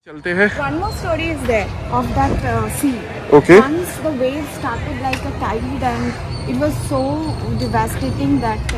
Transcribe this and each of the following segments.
चलते हैं। One more story is there of that sea. Okay. Once the waves started like a tide and it was so devastating that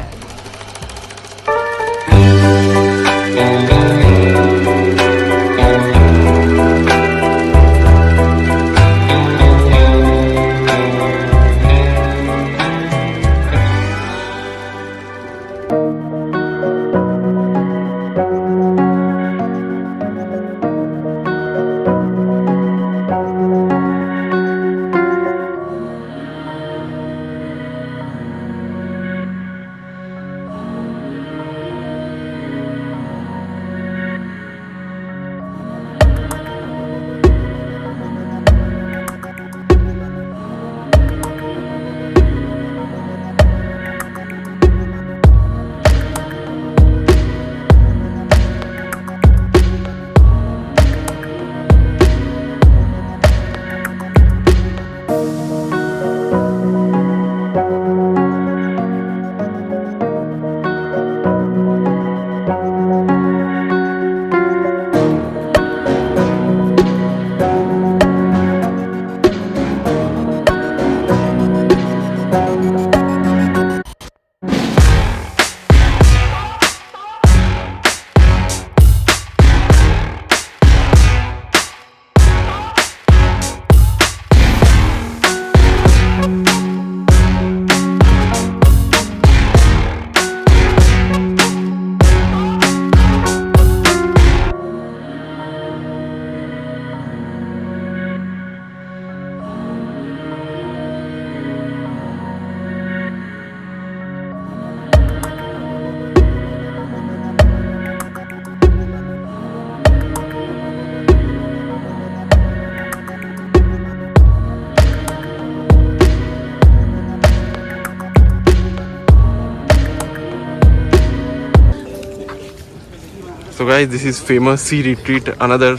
So guys, this is famous sea retreat, another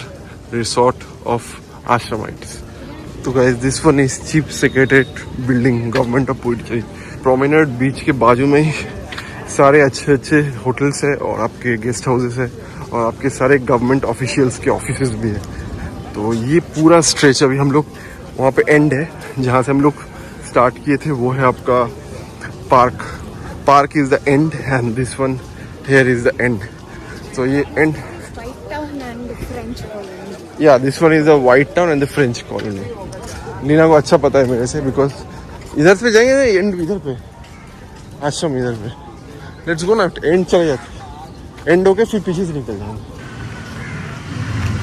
resort of Ashramites. So guys, this one is chief secretariat building, government of Puducherry. Promenade बीच के बाजू में ही सारे अच्छे अच्छे hotels है और आपके guest houses है और आपके सारे गवर्नमेंट ऑफिशियल्स के ऑफिसेज भी है। तो ये पूरा स्ट्रेच अभी हम लोग वहाँ पे एंड है जहाँ से हम लोग स्टार्ट किए थे, वो है आपका park is the end and this one here is the end. तो ये and White Town and the French colony. या this one is the White Town and the French colony. Leena को अच्छा पता है मेरे से, बिकॉज इधर पे जाएंगे ना, एंड इधर पे, आश्रम इधर पे। लेट्स गो ना, एंड चले जाते, एंड होके फिर पीछे से निकल जाएंगे।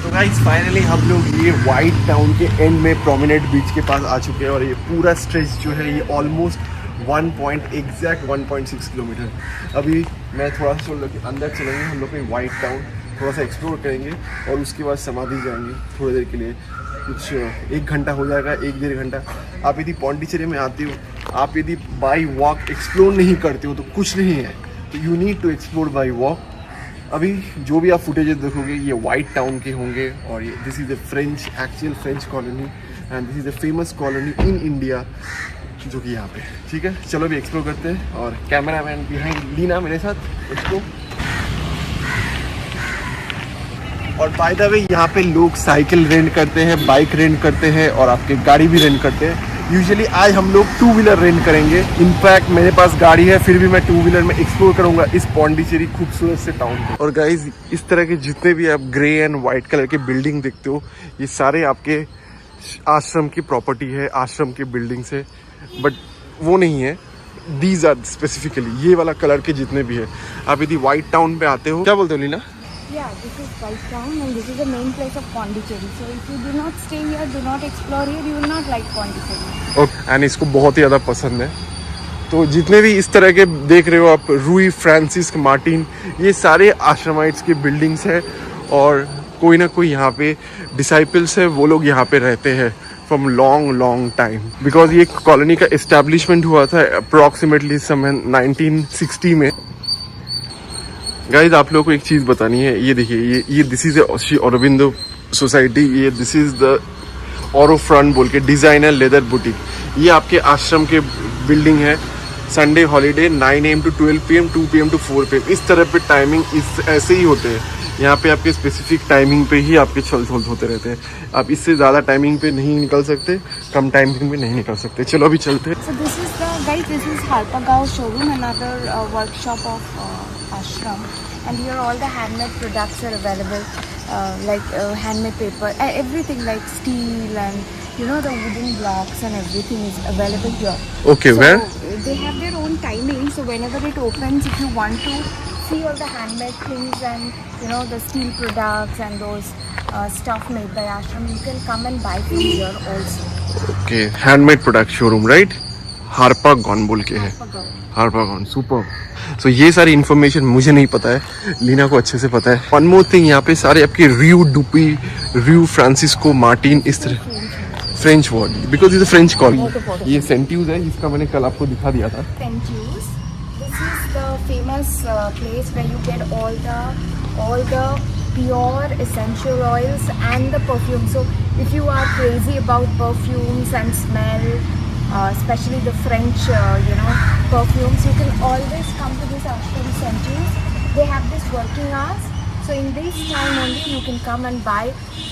तो गाइस फाइनली हम लोग ये वाइट टाउन के एंड में प्रोमेनेड बीच के पास आ चुके हैं और ये पूरा स्ट्रेच जो है ये ऑलमोस्ट 1.6 किलोमीटर। अभी मैं थोड़ा सा अंदर चलेंगे, हम लोग वाइट टाउन थोड़ा सा एक्सप्लोर करेंगे और उसके बाद समाधि जाएंगे थोड़ी देर के लिए, कुछ 1 घंटा हो जाएगा, 1-1.5 घंटा। आप यदि पौंडीचेरी में आते हो, आप यदि बाई वॉक एक्सप्लोर नहीं करते हो तो कुछ नहीं है, तो you need to explore by walk. अभी जो भी आप फुटेज देखोगे ये वाइट टाउन के होंगे और ये this is the actual French colony and this is the famous colony in India जो कि यहाँ पे। ठीक है, चलो अभी एक्सप्लोर करते हैं और कैमरा मैन बिहाइंड लीना मेरे साथ इसको। और बाय द वे यहाँ पे लोग साइकिल रेंट करते हैं, बाइक रेंट करते हैं और आपके गाड़ी भी रेंट करते हैं। यूजुअली आज हम लोग 2 व्हीलर रेंट करेंगे। इनफैक्ट मेरे पास गाड़ी है, फिर भी मैं 2 व्हीलर में एक्सप्लोर करूंगा इस पौंडीचेरी खूबसूरत से टाउन को। और गाइज इस तरह के जितने भी आप ग्रे एंड वाइट कलर के बिल्डिंग देखते हो, ये सारे आपके आश्रम की प्रॉपर्टी है, आश्रम की बिल्डिंग्स है, बट वो नहीं है। दीज आर स्पेसिफिकली ये वाला कलर के जितने भी है। आप यदि वाइट टाउन पे आते हो, क्या बोलते हो Leena? Yeah, this is White Town and this is the main place of Pondicherry. So if you do not stay here, do not explore here, you will not like Pondicherry. Okay, and इसको बहुत ही ज़्यादा पसंद है। तो जितने भी इस तरह के देख रहे हो आप, रूई फ्रांसिस मार्टिन, ये सारे आश्रमाइट्स के बिल्डिंग्स है और कोई ना कोई यहाँ पे डिसाइपल्स है, वो लोग यहाँ पे रहते हैं फ्रॉम लॉन्ग टाइम। बिकॉज ये कॉलोनी का इस्टेब्लिशमेंट हुआ था अप्रॉक्सीमेटली समय 1960 में। गाइज आप लोगों को एक चीज़ बतानी है, ये देखिए, ये this is Shri Aurobindo society, ये this is the Auro front बोल के डिजाइनर लेदर बुटीक। ये आपके आश्रम के बिल्डिंग है। Sunday holiday 9 AM to 12 PM, 2 PM to 4 PM, इस तरह पे टाइमिंग इस ऐसे ही होते हैं। यहाँ पे आपके स्पेसिफिक टाइमिंग पे ही आपके छल होते रहते हैं। आप इससे ज़्यादा टाइमिंग पे नहीं निकल सकते, कम टाइमिंग पे नहीं निकल सकते। चलो अभी चलते हैं। So this is the guys. This is Harpagaon showroom, another workshop of ashram, and here all the handmade products are available, like handmade paper, everything like steel and the wooden blocks and everything is available here. Okay, so where? They have their own timing, so whenever it opens, if you want to see all the handmade things and the steel products and those stuff made by ashram, you can come and buy from here also. Okay, handmade product showroom, right? Harpagon बोल के है, हार्पागॉन। Super. सो ये सारी information मुझे नहीं पता है, लीना को अच्छे से पता है। वन मोर थिंग, यहाँ पे सारे आपके रियू डुपी, रियू फ्रांसिस्को मार्टिन, इस तरह French word, because is a French colony. ये सेंट्यूज है जिसका मैंने कल आपको दिखा दिया था। Centuries. This is the famous place where you get all the pure essential oils and the perfume. So if you are crazy about perfumes and smell, especially the French, perfumes, you can always come to this ashram Centuries. They have this working hours. So in this time only you can come and buy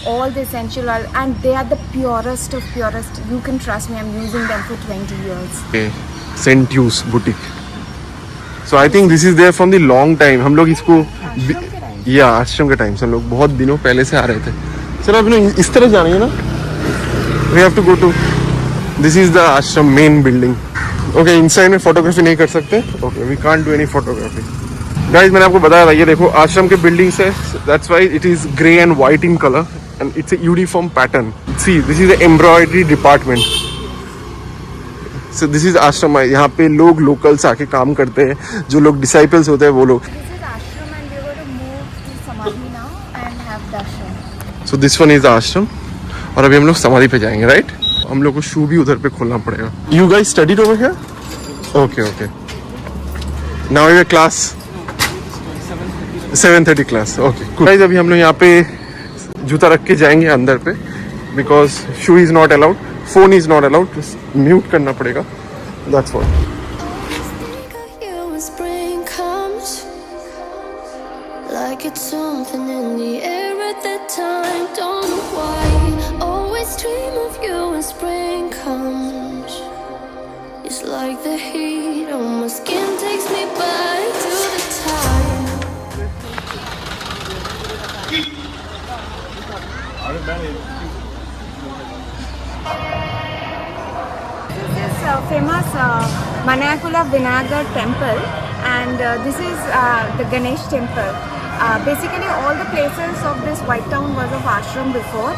all the essential oil, and they are the purest of purest. You can trust me, I'm using them for 20 years. Okay, सेंट्यूज boutique. So I think this is there from the long time. हम लोग इसको आश्रम के time. या आश्रम के time से हम लोग बहुत दिनों पहले से आ रहे थे। चलो अभी इस तरह जानी है ना, we have to go to, this is the ashram main building. Okay, inside में फोटोग्राफी नहीं कर सकते। Okay, we can't do any photography. Guys, मैंने आपको बताया था, ये देखो आश्रम के बिल्डिंग्स है, that's why it is grey and white in colour and it's a uniform pattern. See, this is the embroidery department. So this is ashram. यहाँ पे लोग लोकल्स आके काम करते हैं, जो लोग डिसाइपल्स होते हैं वो लोग। This is ashram and we are going to move to Samadhi now and have darshan. So this one is आश्रम, और अभी हम लोग समाधि पे जाएंगे, राइट? हम लोग को शू भी उधर पे खोलना पड़ेगा। You guys studied over here? Okay okay, now your class 7:30 class. Okay guys, अभी हम लोग यहाँ पे जूता रख के जाएंगे अंदर पे, because shoe is not allowed, phone is not allowed, mute करना पड़ेगा, that's what. Like it's something in the air at that time, don't know why. Always dream of you when spring comes. It's like the heat on my skin takes me back to the time. This is famous Manayakula Vinayagar temple, and this is the Ganesh temple. Basically all the places of this white town was of ashram before,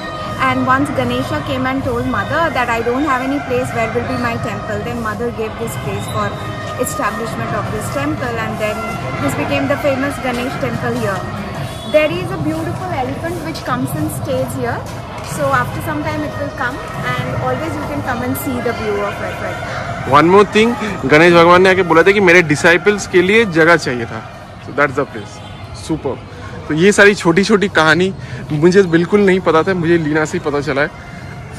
and once Ganesha came and told mother that I don't have any place where will be my temple, then mother gave this place for establishment of this temple, and then this became the famous Ganesh temple here. There is a beautiful elephant which comes and stays here, so after some time it will come, and always you can come and see the view of it right now. One more thing, Ganesh भगवान ने आके बोला था कि मेरे disciples के लिए जगह चाहिए था, so that's the place. Super. तो ये सारी छोटी छोटी कहानी मुझे बिल्कुल नहीं पता था, मुझे लीना से ही पता चला है,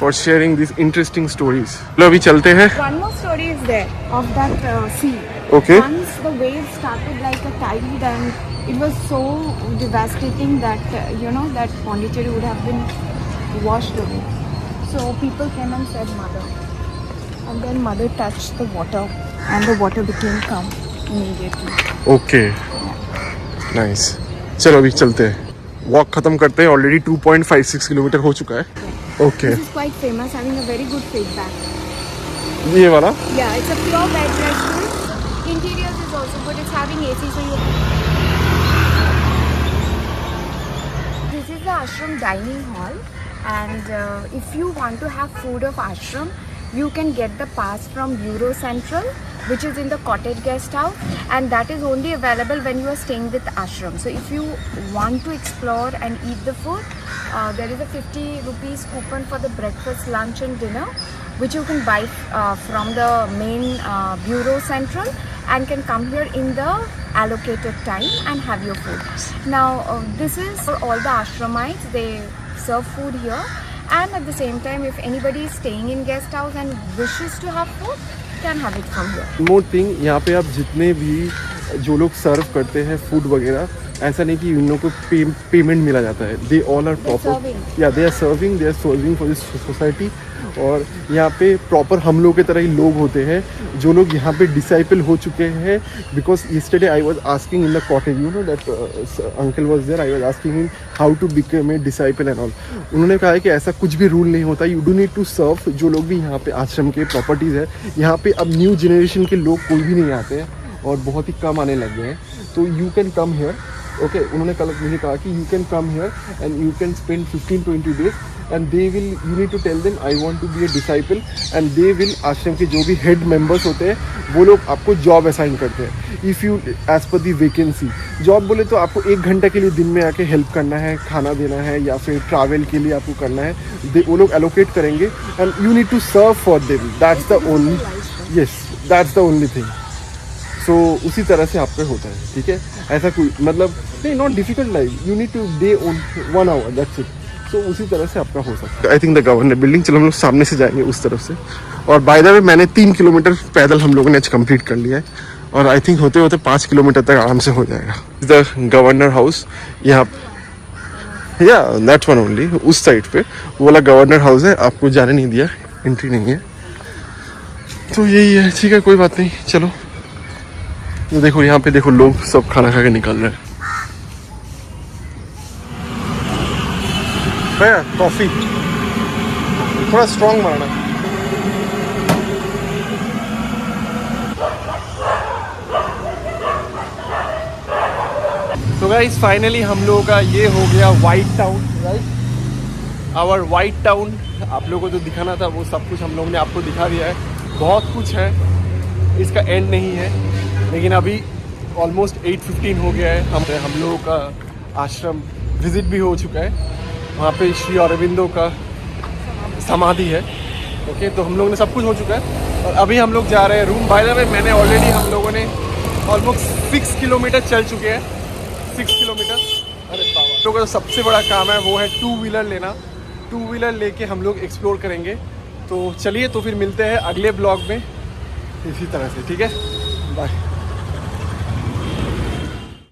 for sharing this interesting stories. चलो अभी चलते हैं। One more story is there of that sea. Okay. Once the waves started like a tide, and it was so devastating that that Pondicherry would have been washed away. So people came and said mother, and then mother touched the water, and the water became calm immediately. Okay, nice. चलो अभी चलते हैं, walk खत्म करते हैं। Already 2.56 kilometre हो चुका है। Okay, This is quite famous, having a very good feedback. ये वाला Yeah, it's a pure veg restaurant. Interiors is also good. It's having AC, so you. This is the ashram dining hall, and if you want to have food of ashram, you can get the pass from Euro Central, which is in the cottage guest house, and that is only available when you are staying with ashram. So if you want to explore and eat the food, there is a 50 rupees coupon for the breakfast, lunch and dinner, which you can buy from the main Bureau Central, and can come here in the allocated time and have your food. Now this is for all the ashramites. They serve food here, and at the same time if anybody is staying in guest house and wishes to have food, can have it from here. More thing, यहाँ पे आप जितने भी जो लोग सर्व करते हैं food वगैरह, ऐसा नहीं कि इन लोगों को पेमेंट मिला जाता है. They all are proper, serving. या they are serving for this society. और यहाँ पे प्रॉपर हम लोग की तरह ही लोग होते हैं जो लोग यहाँ पे डिसाइपल हो चुके हैं. Because yesterday I was asking in the cottage, you know that uncle was there, I was asking him how to become a disciple and all. उन्होंने कहा है कि ऐसा कुछ भी रूल नहीं होता, you do need to serve. जो लोग भी यहाँ पे आश्रम के प्रॉपर्टीज़ है, यहाँ पे अब न्यू जनरेशन के लोग कोई भी नहीं आते हैं और बहुत ही कम आने लग गए हैं. तो you can come here. Okay, उन्होंने कल मुझे कहा कि you can come here and you can spend 15-20 days and they will, you need to tell them I want to be a disciple and they will, आश्रम के जो भी head members होते हैं वो लोग आपको जॉब असाइन करते हैं. If you as per the vacancy job बोले तो आपको 1 घंटे के लिए दिन में आके हेल्प करना है, खाना देना है या फिर ट्रैवल के लिए आपको करना है. वो लोग एलोकेट करेंगे and you need to serve for them. That's the only, yes that's the only thing. So उसी तरह से आप पे होता है. ठीक है, ऐसा कोई मतलब नहीं, not difficult life. You need to day on 1 hour, that's it. So उसी तरह से आपका हो सकता है. I think the governor building. चलो हम लोग सामने से जाएंगे उस तरफ से. और बाय द वे मैंने 3 किलोमीटर पैदल हम लोगों ने आज कंप्लीट कर लिया है और आई थिंक होते होते 5 किलोमीटर तक आराम से हो जाएगा. द गवर्नर हाउस यहाँ, या दैट्स वन ओनली. उस साइड पे वो वाला गवर्नर हाउस है, आपको जाने नहीं दिया, एंट्री नहीं है. तो यही है. ठीक है, कोई बात नहीं. चलो, तो देखो यहाँ पे देखो लोग सब खाना खा के निकल रहे हैं. भैया कॉफी थोड़ा स्ट्रॉन्ग मारना. तो गाइस फाइनली हम लोगों का ये हो गया white town, right. Our white town. आप लोगों को जो दिखाना था वो सब कुछ हम लोगों ने आपको दिखा दिया है. बहुत कुछ है, इसका एंड नहीं है. लेकिन अभी ऑलमोस्ट 8:15 हो गया है. हम लोगों का आश्रम विजिट भी हो चुका है. वहाँ पे श्री अरविंदो का समाधि है. ओके, तो हम लोगों ने सब कुछ हो चुका है और अभी हम लोग जा रहे हैं रूम. बाय द वे मैंने ऑलरेडी, हम लोगों ने ऑलमोस्ट 6 किलोमीटर चल चुके हैं. 6 किलोमीटर. अरे बाबा, हम लोगों का सबसे बड़ा काम है वो है 2 व्हीलर लेना. 2 व्हीलर लेके हम लोग एक्सप्लोर करेंगे. तो चलिए, तो फिर मिलते हैं अगले ब्लॉग में इसी तरह से. ठीक है, बाय.